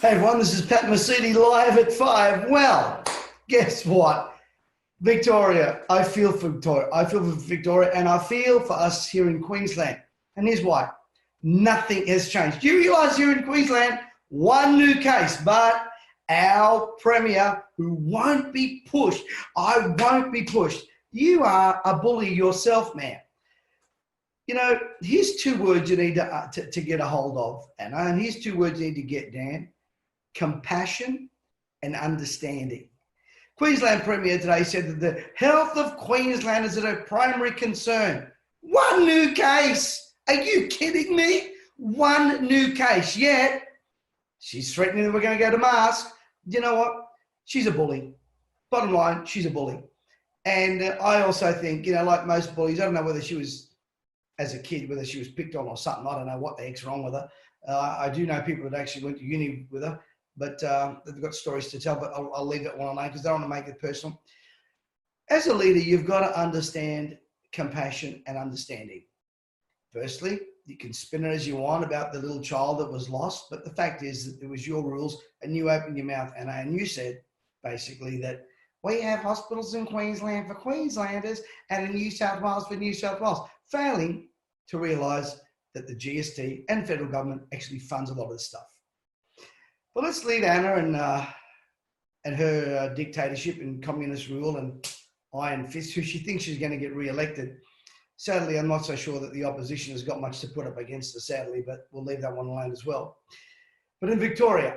Hey everyone, this is Pat Mesiti live at 5. Well, guess what? Victoria, I feel for Victoria. I feel for Victoria and I feel for us here in Queensland. And here's why. Nothing has changed. Do you realise here in Queensland, one new case, but our Premier, who won't be pushed, I won't be pushed. You are a bully yourself, man. You know, here's two words you need to get a hold of, Anna, and here's two words you need to get, Dan. Compassion and understanding. Queensland Premier today said that the health of Queenslanders is a primary concern. One new case. Are you kidding me? One new case. Yet, she's threatening that we're going to go to mask. You know what? She's a bully. Bottom line, she's a bully. And I also think, you know, like most bullies, I don't know whether she was, as a kid, whether she was picked on or something. I don't know what the heck's wrong with her. I do know people that actually went to uni with her. But they've got stories to tell, but I'll leave that one alone because I don't want to make it personal. As a leader, you've got to understand compassion and understanding. Firstly, you can spin it as you want about the little child that was lost, but the fact is that it was your rules and you opened your mouth and you said basically that we have hospitals in Queensland for Queenslanders and in New South Wales for New South Wales, failing to realise that the GST and federal government actually funds a lot of this stuff. Well, let's leave Anna and her dictatorship and communist rule and iron fist, who she thinks she's going to get re-elected. Sadly, I'm not so sure that the opposition has got much to put up against her, sadly, but we'll leave that one alone as well. But in Victoria,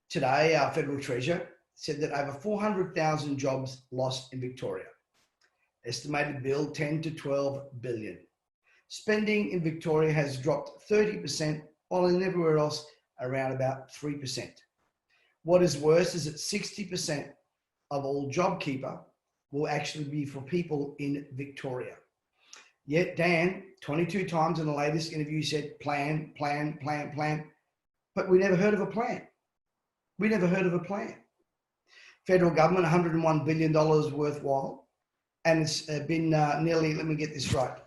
today, our federal treasurer said that over 400,000 jobs lost in Victoria. Estimated bill 10 to 12 billion. Spending in Victoria has dropped 30%, while in everywhere else, around about 3%. What is worse is that 60% of all JobKeeper will actually be for people in Victoria. Yet Dan, 22 times in the latest interview, said plan, plan, plan, plan, but we never heard of a plan. We never heard of a plan. Federal government, $101 billion worthwhile, and it's been nearly, let me get this right.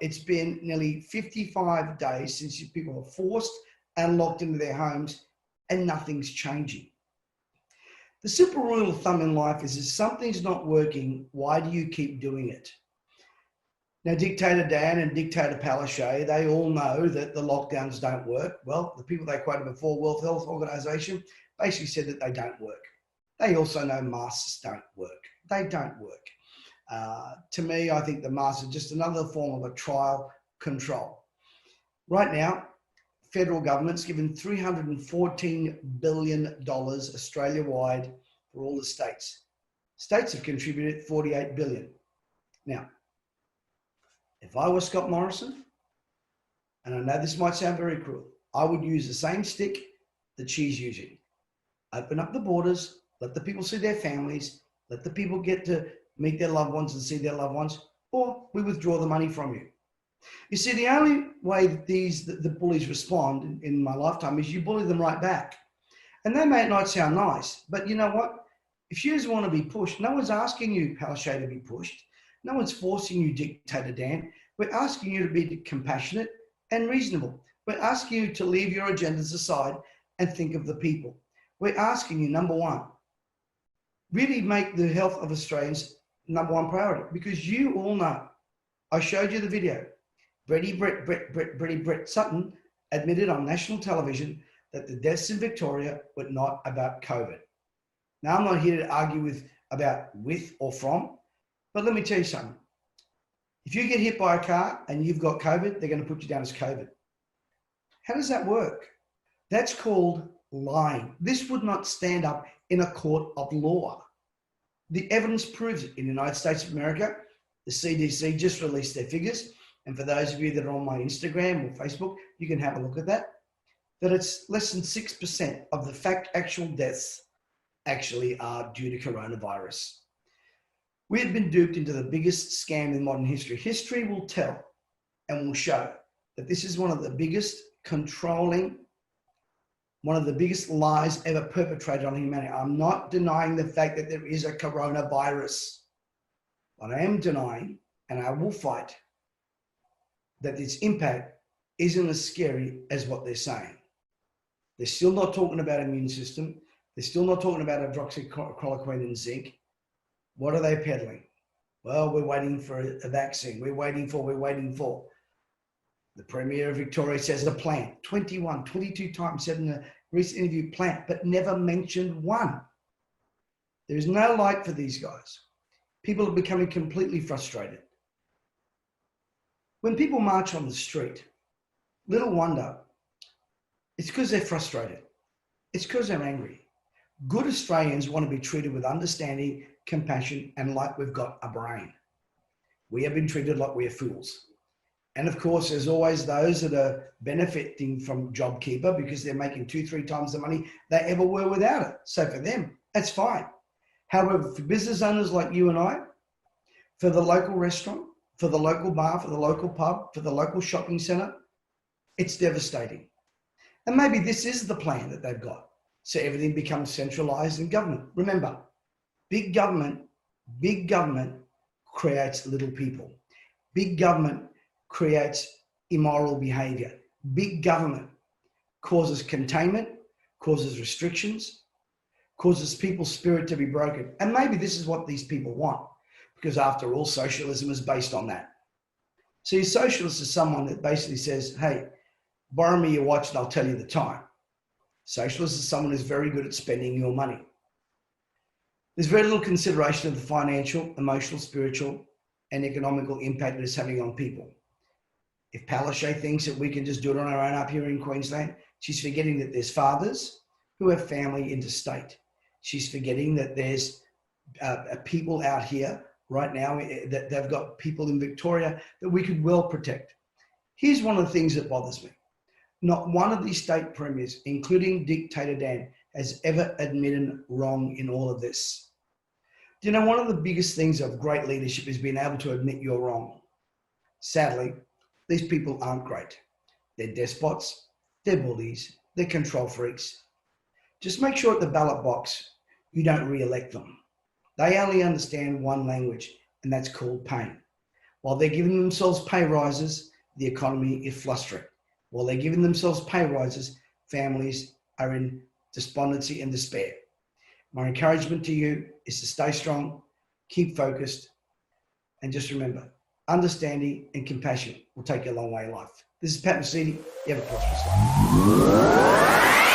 It's been nearly 55 days since people were forced and locked into their homes, and nothing's changing. The simple rule of thumb in life is if something's not working, why do you keep doing it? Now, Dictator Dan and Dictator Palaszczuk, they all know that the lockdowns don't work. Well, the people they quoted before, World Health Organization, basically said that they don't work. They also know masks don't work. They don't work. To me, I think the mask is just another form of a trial control. Right now, federal government's given $314 billion Australia-wide for all the states. States have contributed $48 billion. Now, if I was Scott Morrison, and I know this might sound very cruel, I would use the same stick that she's using. Open up the borders, let the people see their families, let the people get to meet their loved ones and see their loved ones, or we withdraw the money from you. You see, the only way that the bullies respond in my lifetime is you bully them right back. And that may not sound nice, but you know what? If you just want to be pushed, no one's asking you, Palaszczuk, to be pushed. No one's forcing you, Dictator Dan. We're asking you to be compassionate and reasonable. We're asking you to leave your agendas aside and think of the people. We're asking you, number one, really make the health of Australians number one priority, because you all know, I showed you the video. Brett Sutton admitted on national television that the deaths in Victoria were not about COVID. Now, I'm not here to argue with or from, but let me tell you something. If you get hit by a car and you've got COVID, they're going to put you down as COVID. How does that work? That's called lying. This would not stand up in a court of law. The evidence proves it. In the United States of America, the CDC just released their figures. And for those of you that are on my Instagram or Facebook, you can have a look at that it's less than 6% of the actual deaths actually are due to coronavirus. We have been duped into the biggest scam in modern history. History will tell and will show that this is one of the biggest lies ever perpetrated on humanity. I'm not denying the fact that there is a coronavirus, but I am denying, and I will fight, that its impact isn't as scary as what they're saying. They're still not talking about immune system. They're still not talking about hydroxychloroquine and zinc. What are they peddling? Well, we're waiting for a vaccine. We're waiting for. The Premier of Victoria says a plan. 22 times said in a recent interview, plan, but never mentioned one. There is no light for these guys. People are becoming completely frustrated. When people march on the street, little wonder, it's because they're frustrated. It's because they're angry. Good Australians want to be treated with understanding, compassion, and like we've got a brain. We have been treated like we're fools. And of course, there's always those that are benefiting from JobKeeper because they're making 2-3 times the money they ever were without it. So for them, that's fine. However, for business owners like you and I, for the local restaurant, for the local bar, for the local pub, for the local shopping centre, it's devastating. And maybe this is the plan that they've got. So everything becomes centralised in government. Remember, big government creates little people. Big government creates immoral behaviour. Big government causes containment, causes restrictions, causes people's spirit to be broken. And maybe this is what these people want, because after all, socialism is based on that. See, a socialist is someone that basically says, hey, borrow me your watch and I'll tell you the time. Socialist is someone who's very good at spending your money. There's very little consideration of the financial, emotional, spiritual, and economical impact it is having on people. If Palaszczuk thinks that we can just do it on our own up here in Queensland, she's forgetting that there's fathers who have family interstate. She's forgetting that there's people out here right now that they've got people in Victoria that we could well protect. Here's one of the things that bothers me. Not one of these state premiers, including Dictator Dan, has ever admitted wrong in all of this. Do you know, one of the biggest things of great leadership is being able to admit you're wrong. Sadly, these people aren't great. They're despots, they're bullies, they're control freaks. Just make sure at the ballot box you don't re-elect them. They only understand one language, and that's called pain. While they're giving themselves pay rises, the economy is flustering. While they're giving themselves pay rises, families are in despondency and despair. My encouragement to you is to stay strong, keep focused, and just remember, understanding and compassion will take you a long way in life. This is Pat Mesiti. You have a prosperous life.